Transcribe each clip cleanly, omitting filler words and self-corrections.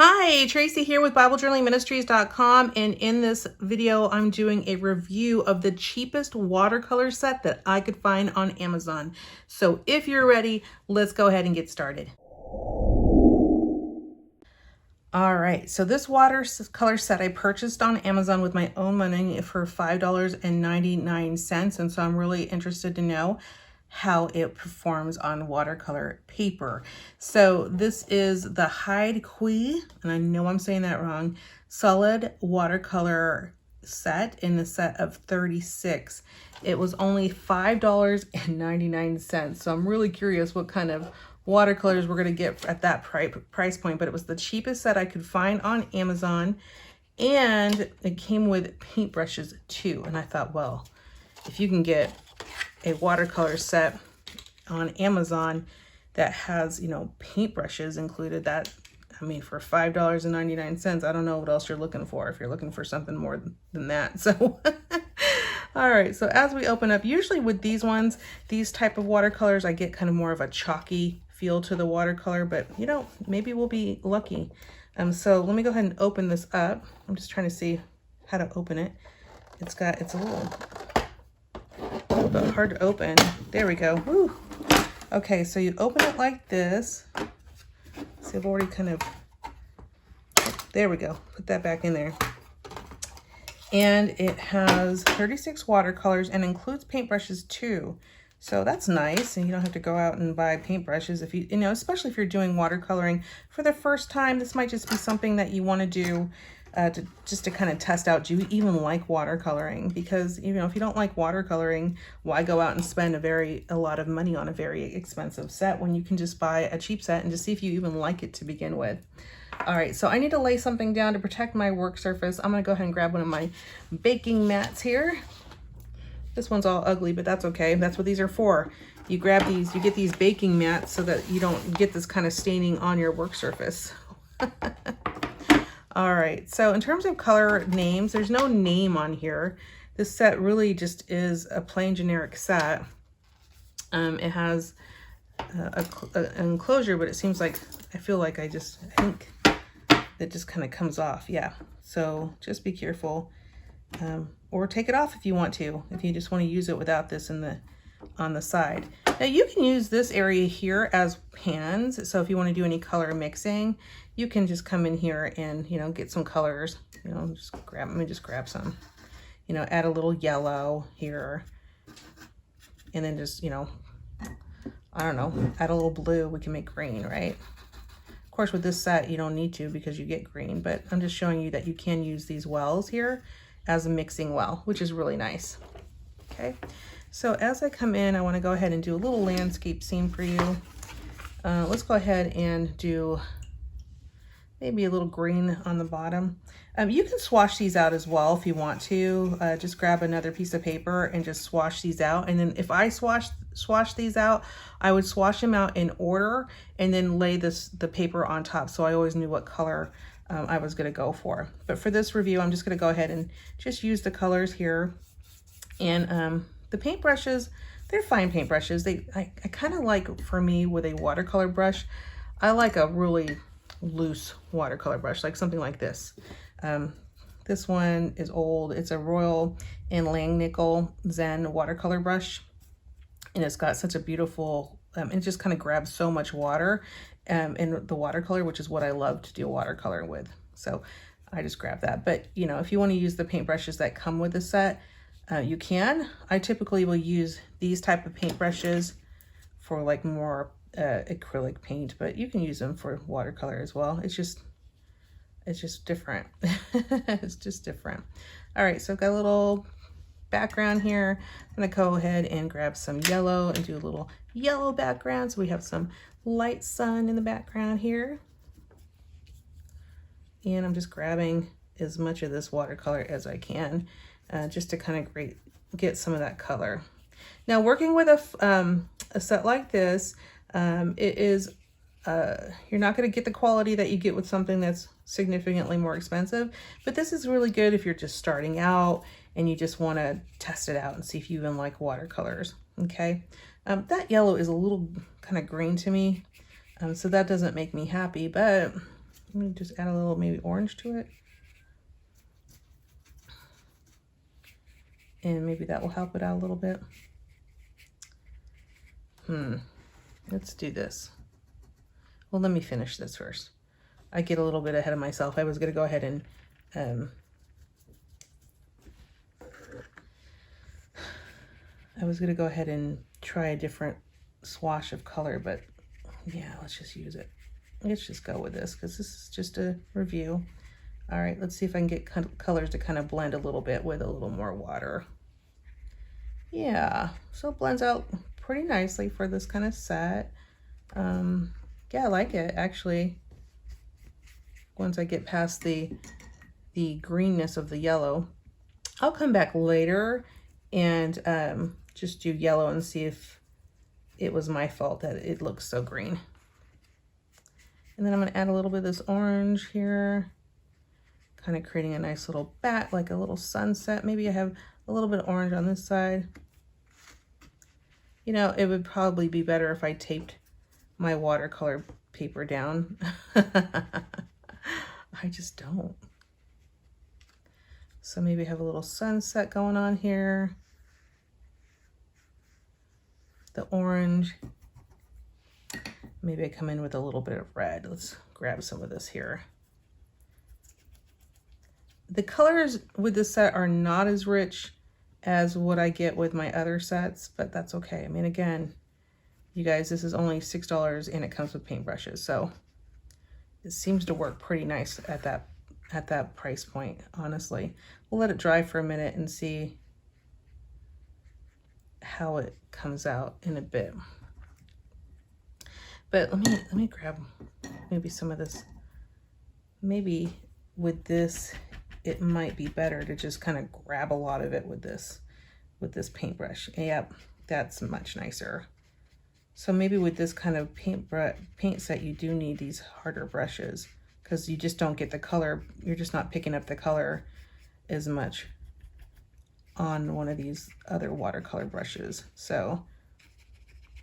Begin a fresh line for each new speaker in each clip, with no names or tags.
Hi, Tracy here with BibleJournalingMinistries.com, and in this video I'm doing a review of the cheapest watercolor set that I could find on Amazon. So if you're ready, let's go ahead and get started. All right, so this watercolor set I purchased on Amazon with my own money for $5.99, and so I'm really interested to know how it performs on watercolor paper. So this is the Hyde Quay, and I know I'm saying that wrong, solid watercolor set in the set of 36. It was only $5.99, so I'm really curious what kind of watercolors we're going to get at that price point, but it was the cheapest set I could find on Amazon, and it came with paintbrushes too. And I thought, well, if you can get a watercolor set on Amazon that has, paintbrushes included, that, I mean, for $5.99, I don't know what else you're looking for if you're looking for something more than that. So all right, so as we open up, usually with these ones, these type of watercolors, I get kind of more of a chalky feel to the watercolor, but maybe we'll be lucky. So let me go ahead and open this up. I'm just trying to see how to open it. It's a little bit hard to open. There we go. Woo. Okay, so you open it like this. See, I've already there we go. Put that back in there. And it has 36 watercolors and includes paintbrushes too. So that's nice, and you don't have to go out and buy paintbrushes if especially if you're doing watercoloring for the first time. This might just be something that you want to do to kind of test out, do you even like watercoloring? Because if you don't like watercoloring, why go out and spend a lot of money on a very expensive set when you can just buy a cheap set and just see if you even like it to begin with. All right, so I need to lay something down to protect my work surface. I'm gonna go ahead and grab one of my baking mats here. This one's all ugly, but that's okay. That's what these are for. You grab these, you get these baking mats so that you don't get this kind of staining on your work surface. All right, so in terms of color names, there's no name on here. This set really just is a plain generic set. It has an enclosure, but it seems like, I think it just kind of comes off. Yeah, so just be careful, or take it off if you want to, if you just want to use it without this on the side. Now you can use this area here as pans, so if you want to do any color mixing, you can just come in here and get some colors. Let me just grab some, add a little yellow here, and then just I don't know, add a little blue. We can make green, right? Of course, with this set, you don't need to because you get green, but I'm just showing you that you can use these wells here as a mixing well, which is really nice. Okay, so as I come in, I want to go ahead and do a little landscape scene for you. Let's go ahead and do maybe a little green on the bottom. You can swash these out as well if you want to. Just grab another piece of paper and just swash these out. And then if I swash these out, I would swash them out in order and then lay the paper on top, so I always knew what color I was going to go for. But for this review, I'm just going to go ahead and just use the colors here. And the paintbrushes, they're fine paintbrushes. I kind of like, for me, with a watercolor brush, I like a really loose watercolor brush, like something like this. This one is old. It's a Royal & Langnickel Zen watercolor brush, and it's got such a beautiful, it just kind of grabs so much water in the watercolor, which is what I love to do watercolor with. So I just grab that. But if you want to use the paintbrushes that come with the set, you can. I typically will use these type of paintbrushes for like more acrylic paint, but you can use them for watercolor as well. It's just different. It's just different. All right, so I've got a little background here. I'm gonna go ahead and grab some yellow and do a little yellow background, so we have some light sun in the background here. And I'm just grabbing as much of this watercolor as I can, just to kind of get some of that color. Now, working with a set like this, it is you're not going to get the quality that you get with something that's significantly more expensive, but this is really good if you're just starting out and you just want to test it out and see if you even like watercolors. Okay, that yellow is a little kind of green to me, so that doesn't make me happy, but Let me just add a little maybe orange to it. And maybe that will help it out a little bit. Let's do this. Well, let me finish this first. I get a little bit ahead of myself. I was going to go ahead and try a different swash of color, but yeah, let's just use it. Let's just go with this because this is just a review. All right, let's see if I can get colors to kind of blend a little bit with a little more water. Yeah, so it blends out pretty nicely for this kind of set. Yeah, I like it actually. Once I get past the greenness of the yellow, I'll come back later and just do yellow and see if it was my fault that it looks so green. And then I'm going to add a little bit of this orange here, kind of creating a nice little bat, like a little sunset. Maybe I have a little bit of orange on this side. You know, it would probably be better if I taped my watercolor paper down. I just don't. So maybe have a little sunset going on here. The orange. Maybe I come in with a little bit of red. Let's grab some of this here. The colors with this set are not as rich as what I get with my other sets, but that's okay. I mean, again, you guys, this is only $6 and it comes with paintbrushes, so it seems to work pretty nice at that price point, honestly. We'll let it dry for a minute and see how it comes out in a bit. But let me grab maybe some of this. Maybe with this, it might be better to just kind of grab a lot of it with this paintbrush. Yep, that's much nicer. So maybe with this kind of paint set, you do need these harder brushes because you just don't get the color. You're just not picking up the color as much on one of these other watercolor brushes. So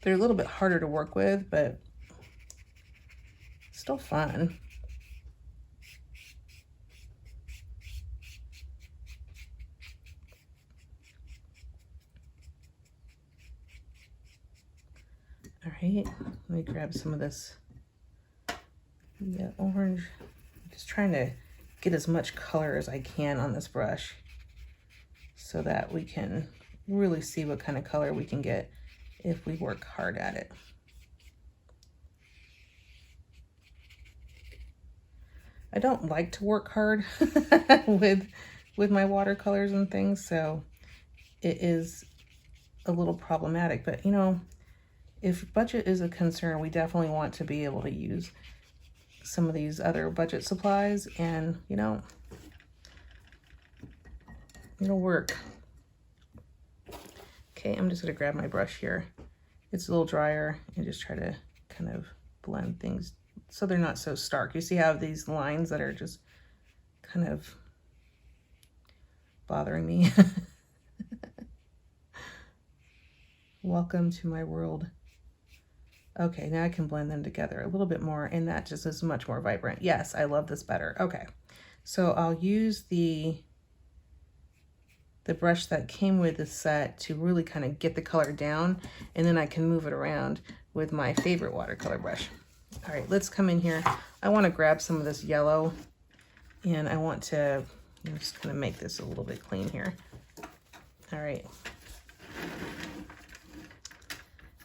they're a little bit harder to work with, but still fun. All right, let me grab some of this orange. I'm just trying to get as much color as I can on this brush so that we can really see what kind of color we can get if we work hard at it. I don't like to work hard with my watercolors and things, so it is a little problematic, but you know, if budget is a concern, we definitely want to be able to use some of these other budget supplies, and you know, it'll work. Okay, I'm just gonna grab my brush here. It's a little drier and just try to kind of blend things so they're not so stark. You see how these lines that are just kind of bothering me. Welcome to my world. Okay, now I can blend them together a little bit more, and that just is much more vibrant. Yes, I love this better. Okay, so I'll use the brush that came with the set to really kind of get the color down, and then I can move it around with my favorite watercolor brush. All right, let's come in here. I want to grab some of this yellow, and I'm just going to make this a little bit clean here. All right.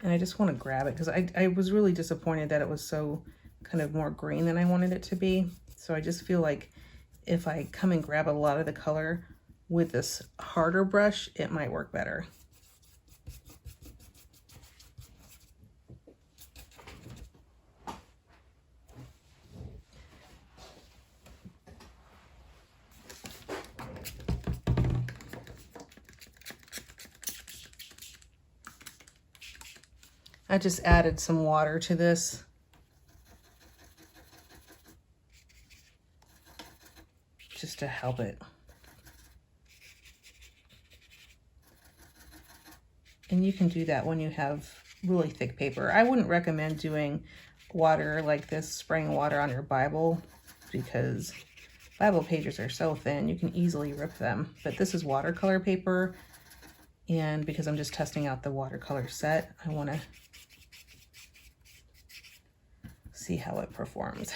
And I just want to grab it because I was really disappointed that it was so kind of more green than I wanted it to be. So I just feel like if I come and grab a lot of the color with this harder brush, it might work better. I just added some water to this. Just to help it. And you can do that when you have really thick paper. I wouldn't recommend doing water like this, spraying water on your Bible, because Bible pages are so thin, you can easily rip them. But this is watercolor paper, and because I'm just testing out the watercolor set, I want to see how it performs.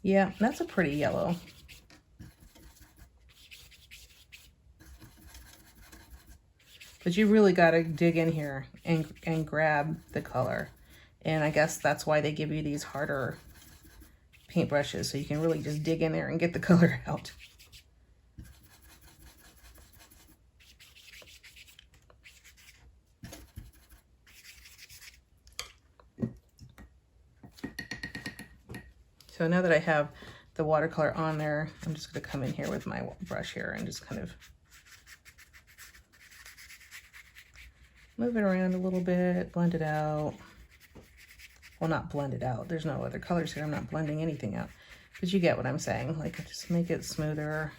Yeah, that's a pretty yellow. But you really got to dig in here and grab the color. And I guess that's why they give you these harder paintbrushes, so you can really just dig in there and get the color out. So now that I have the watercolor on there, I'm just going to come in here with my brush here and just kind of move it around a little bit, blend it out. Well, not blend it out. There's no other colors here. I'm not blending anything out. But you get what I'm saying. Like, just make it smoother.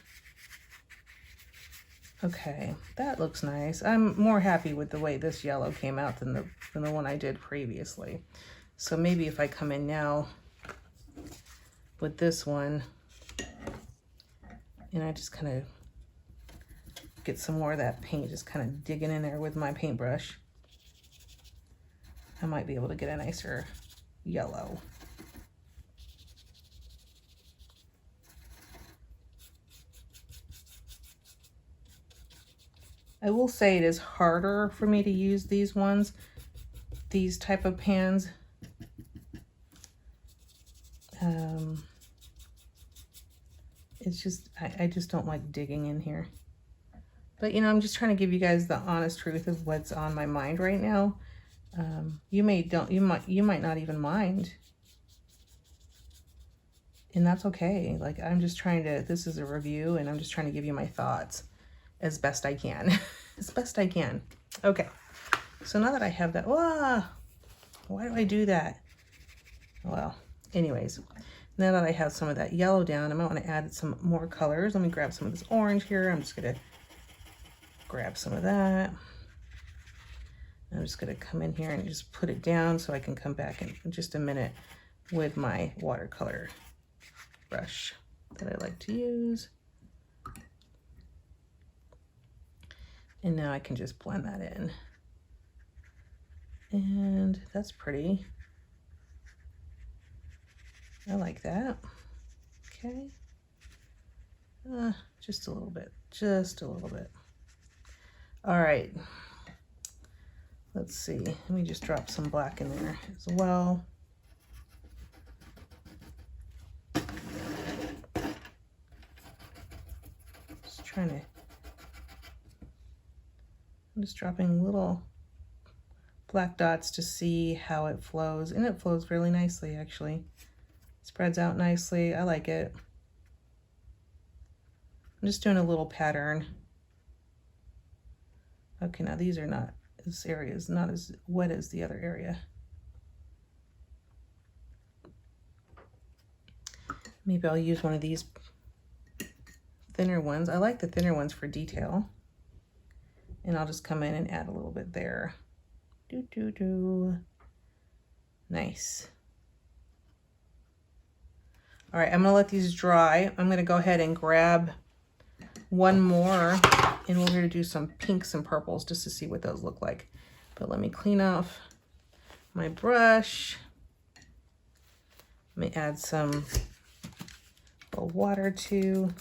Okay, that looks nice. I'm more happy with the way this yellow came out than the one I did previously. So maybe if I come in now with this one, and I just kind of get some more of that paint, just kind of digging in there with my paintbrush, I might be able to get a nicer yellow. I will say it is harder for me to use these ones, these type of pans. It's just, I just don't like digging in here. But, you know, I'm just trying to give you guys the honest truth of what's on my mind right now. You might not even mind. And that's okay. Like, I'm just trying to, this is a review, and I'm just trying to give you my thoughts as best I can. As best I can. Okay. So now that I have that, why do I do that? Well, anyways, now that I have some of that yellow down, I might want to add some more colors. Let me grab some of this orange here. I'm just going to grab some of that. I'm just going to come in here and just put it down so I can come back in just a minute with my watercolor brush that I like to use. And now I can just blend that in. And that's pretty. I like that. Okay. Just a little bit. Just a little bit. All right. Let's see. Let me just drop some black in there as well. Just trying to, I'm just dropping little black dots to see how it flows. And it flows really nicely, actually. Spreads out nicely. I like it. I'm just doing a little pattern. Okay, now these are not, this area is not as wet as the other area. Maybe I'll use one of these thinner ones. I like the thinner ones for detail. And I'll just come in and add a little bit there. Nice. All right, I'm gonna let these dry. I'm gonna go ahead and grab one more, and we're gonna do some pinks and purples just to see what those look like. But let me clean off my brush. Let me add some water to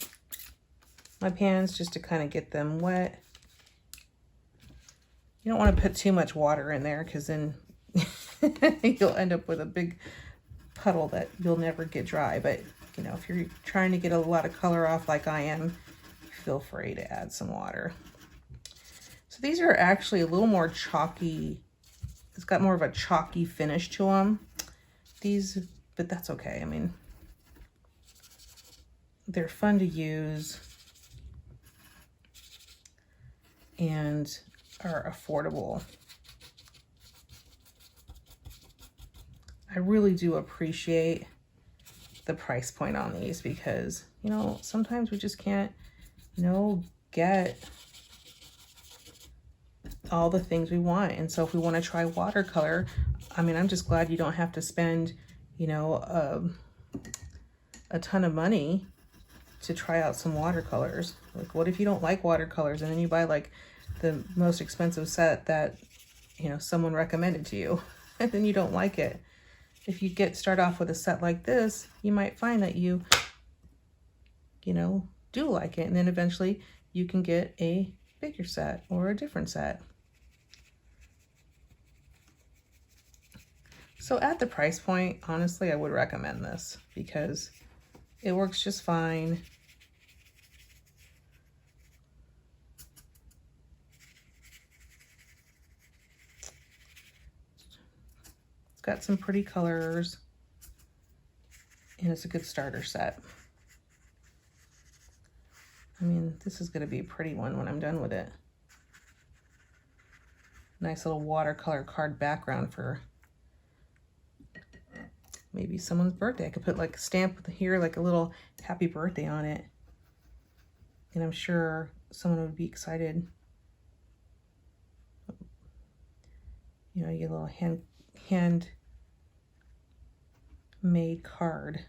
my pans just to kind of get them wet. You don't want to put too much water in there, because then you'll end up with a big puddle that you'll never get dry. But you know, if you're trying to get a lot of color off like I am, feel free to add some water. So these are actually a little more chalky. It's got more of a chalky finish to them, these, but that's okay. I mean, they're fun to use and are affordable. I really do appreciate the price point on these, because, you know, sometimes we just can't, you know, get all the things we want. And so if we want to try watercolor, I mean, I'm just glad you don't have to spend, you know, a ton of money to try out some watercolors. Like, what if you don't like watercolors and then you buy like the most expensive set that, you know, someone recommended to you and then you don't like it? If you start off with a set like this, you might find that you know, do like it, and then eventually you can get a bigger set or a different set. So at the price point, honestly, I would recommend this because it works just fine. It's got some pretty colors, and it's a good starter set. I mean, this is going to be a pretty one when I'm done with it. Nice little watercolor card background for maybe someone's birthday. I could put like a stamp here, like a little happy birthday on it. And I'm sure someone would be excited. You know, you get a little handmade card.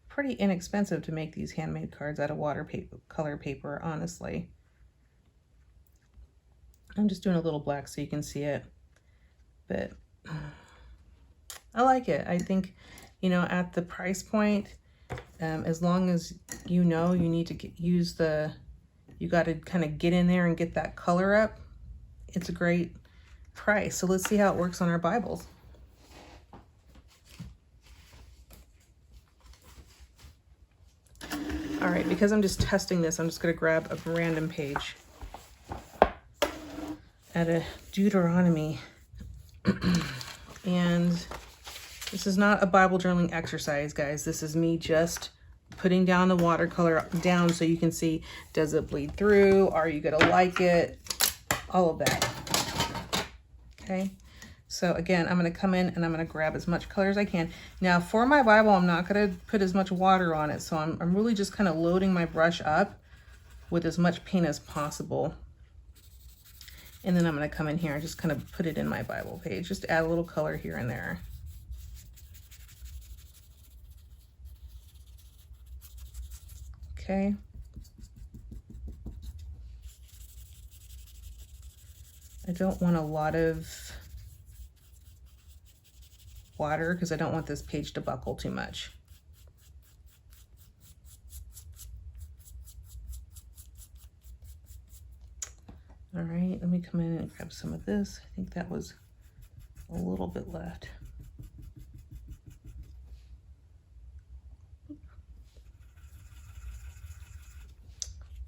Pretty inexpensive to make these handmade cards out of watercolor paper, honestly. I'm just doing a little black so you can see it, but I like it. I think, you know, at the price point, as long as you know you need to you got to kind of get in there and get that color up, it's a great price. So let's see how it works on our Bibles. All right, because I'm just testing this, I'm just going to grab a random page out of Deuteronomy. And this is not a Bible journaling exercise, guys. This is me just putting down the watercolor down so you can see, does it bleed through? Are you going to like it? All of that. Okay. So again, I'm going to come in and I'm going to grab as much color as I can. Now for my Bible, I'm not going to put as much water on it. So I'm really just kind of loading my brush up with as much paint as possible. And then I'm going to come in here and just kind of put it in my Bible page, just to add a little color here and there. Okay. I don't want a lot of water because I don't want this page to buckle too much. All right, let me come in and grab some of this. I think that was a little bit left.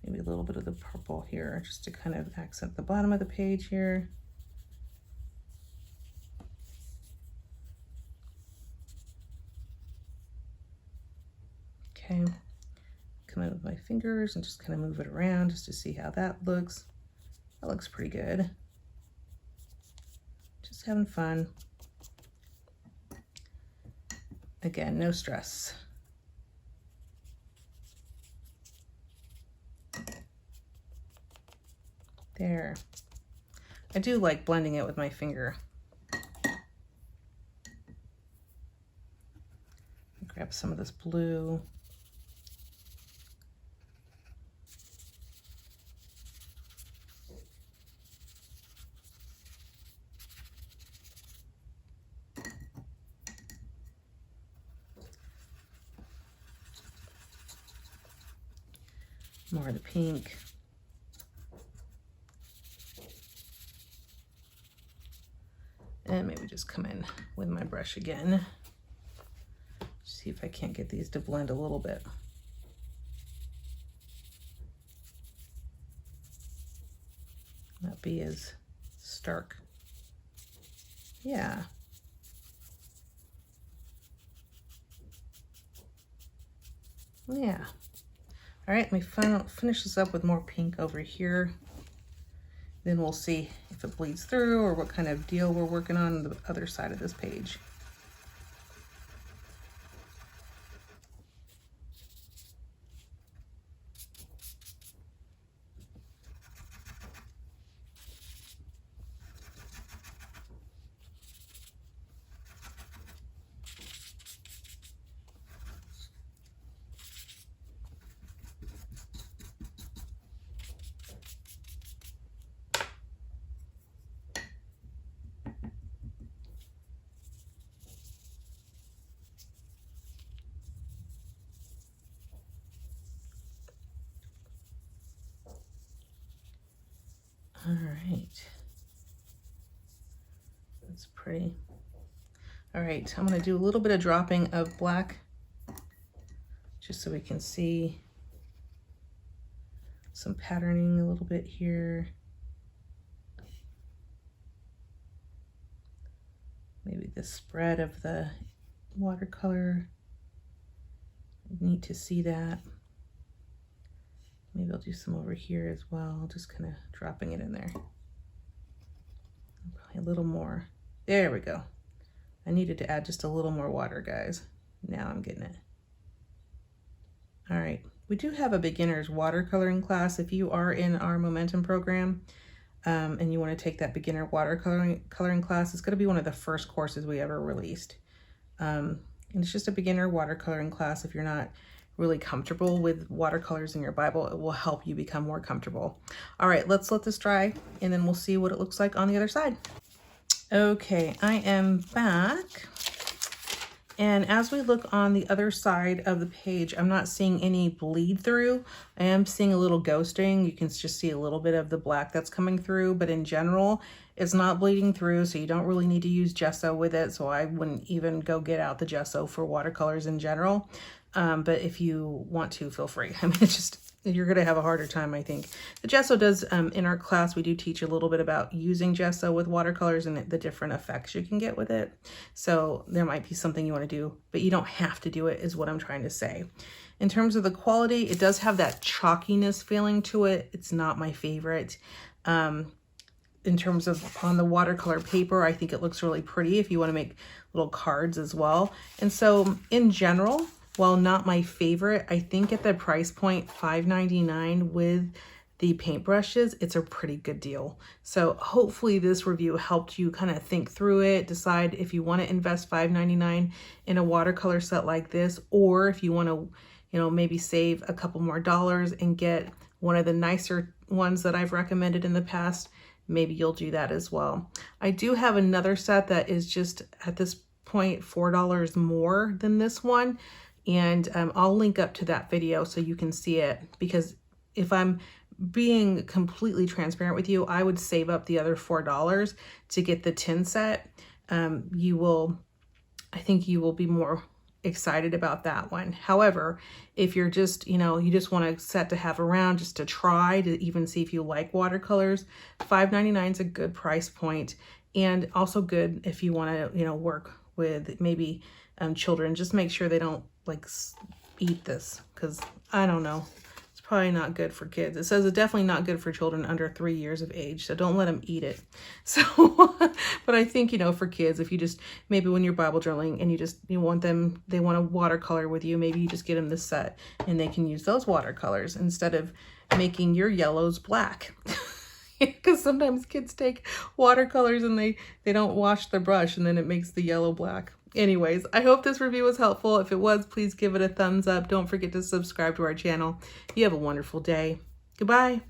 Maybe a little bit of the purple here just to kind of accent the bottom of the page here. Okay, come in with my fingers and just kind of move it around just to see how that looks. That looks pretty good. Just having fun. Again, no stress. There. I do like blending it with my finger. Grab some of this blue. More of the pink. And maybe just come in with my brush again. See if I can't get these to blend a little bit. Not be as stark. Yeah. Yeah. All right, let me finish this up with more pink over here. Then we'll see if it bleeds through or what kind of deal we're working on the other side of this page. All right. That's pretty. All right, I'm gonna do a little bit of dropping of black just so we can see some patterning a little bit here. Maybe the spread of the watercolor. Neat to see that. Maybe I'll do some over here as well, just kind of dropping it in there. Probably a little more. There we go. I needed to add just a little more water, guys. Now I'm getting it. All right, we do have a beginner's watercoloring class. If you are in our Momentum program and you want to take that beginner watercoloring class, it's going to be one of the first courses we ever released. And it's just a beginner watercoloring class. If you're not really comfortable with watercolors in your Bible, it will help you become more comfortable. All right, let's let this dry and then we'll see what it looks like on the other side. Okay, I am back. And as we look on the other side of the page, I'm not seeing any bleed through. I am seeing a little ghosting. You can just see a little bit of the black that's coming through, but in general, it's not bleeding through, so you don't really need to use gesso with it. So I wouldn't even go get out the gesso for watercolors in general. But if you want to, feel free. I mean, it's just, you're gonna have a harder time, I think. The gesso does, in our class, we do teach a little bit about using gesso with watercolors and the different effects you can get with it. So there might be something you wanna do, but you don't have to do it, is what I'm trying to say. In terms of the quality, it does have that chalkiness feeling to it. It's not my favorite. In terms of on the watercolor paper, I think it looks really pretty if you wanna make little cards as well. And so in general, while not my favorite, I think at the price point, $5.99 with the paintbrushes, it's a pretty good deal. So hopefully this review helped you kind of think through it, decide if you want to invest $5.99 in a watercolor set like this, or if you want to, you know, maybe save a couple more dollars and get one of the nicer ones that I've recommended in the past. Maybe you'll do that as well. I do have another set that is just at this point $4 more than this one. And I'll link up to that video so you can see it, because if I'm being completely transparent with you, I would save up the other $4 to get the tin set. I think you will be more excited about that one. However, if you're just, you know, you just want a set to have around just to try to even see if you like watercolors, $5.99 is a good price point, and also good if you want to, you know, work with maybe children. Just make sure they don't like eat this, because I don't know, it's probably not good for kids. It says it's definitely not good for children under 3 years of age, so don't let them eat it. So but I think, you know, for kids, if you just maybe when you're Bible journaling and you want them, they want to watercolor with you, maybe you just get them this set and they can use those watercolors instead of making your yellows black. Because sometimes kids take watercolors and they don't wash the brush and then it makes the yellow black. Anyways, I hope this review was helpful. If it was, please give it a thumbs up. Don't forget to subscribe to our channel. You have a wonderful day. Goodbye.